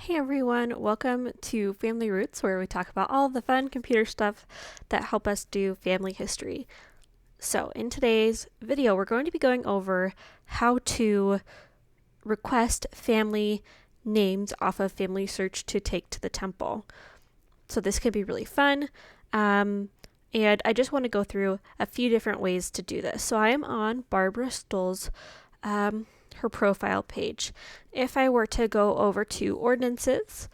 Hey everyone, welcome to Family Roots, where we talk about all the fun computer stuff that help us do family history. So in today's video, we're going to be going over how to request family names off of Family Search to take to the temple. So this could be really fun. And I just want to go through a few different ways to do this. So I am on Barbara Stoll's her profile page. If I were to go over to Ordinances,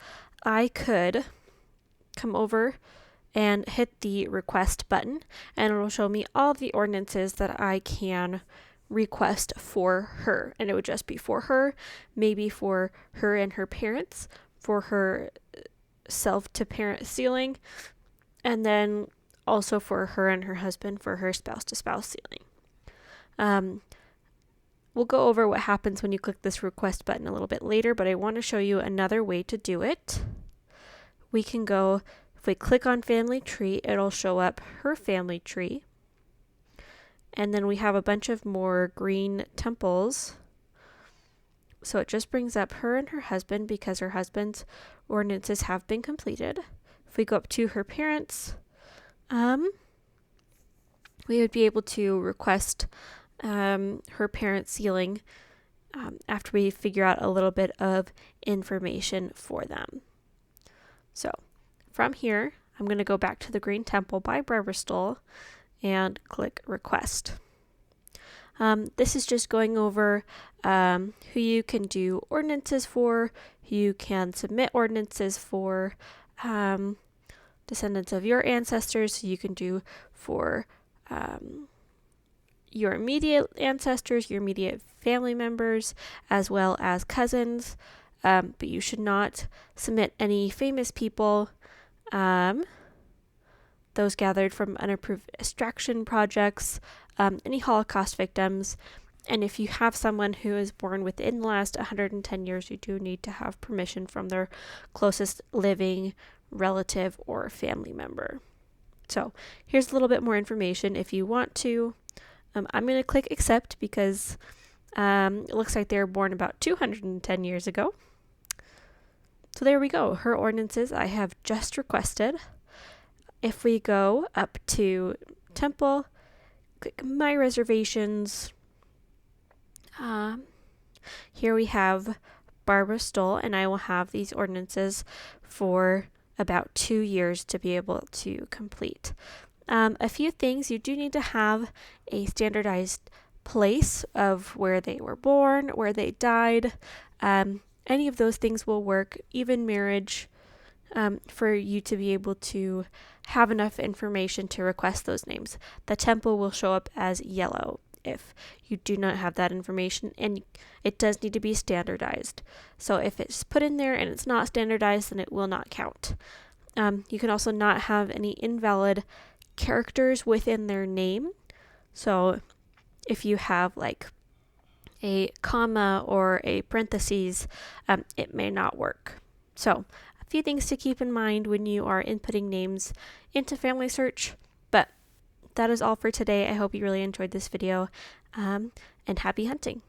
I could come over and hit the request button, and it will show me all the ordinances that I can request for her. And it would just be for her, maybe for her and her parents, for her self-to-parent sealing, and then also for her and her husband for her spouse-to-spouse sealing. We'll go over what happens when you click this request button a little bit later, but I want to show you another way to do it. We can go, if we click on family tree, it'll show up her family tree. And then we have a bunch of more green temples. So it just brings up her and her husband because her husband's ordinances have been completed. If we go up to her parents, we would be able to request her parent sealing after we figure out a little bit of information for them. So from here, I'm going to go back to the Green Temple by Barbara Stoll and click request. This is just going over who you can do ordinances for, who you can submit ordinances for, descendants of your ancestors, you can do for your immediate ancestors, your immediate family members, as well as cousins, but you should not submit any famous people, those gathered from unapproved extraction projects, any Holocaust victims, and if you have someone who is born within the last 110 years, you do need to have permission from their closest living relative or family member. So here's a little bit more information if you want to. I'm going to click accept because it looks like they were born about 210 years ago. So there we go. Her ordinances I have just requested. If we go up to temple, click my reservations. Here we have Barbara Stoll, and I will have these ordinances for about 2 years to be able to complete. A few things, you do need to have a standardized place of where they were born, where they died. Any of those things will work, even marriage, for you to be able to have enough information to request those names. The temple will show up as yellow if you do not have that information, and it does need to be standardized. So if it's put in there and it's not standardized, then it will not count. You can also not have any invalid characters within their name. So if you have like a comma or a parentheses, it may not work. So a few things to keep in mind when you are inputting names into Family Search. But that is all for today. I hope you really enjoyed this video, and happy hunting.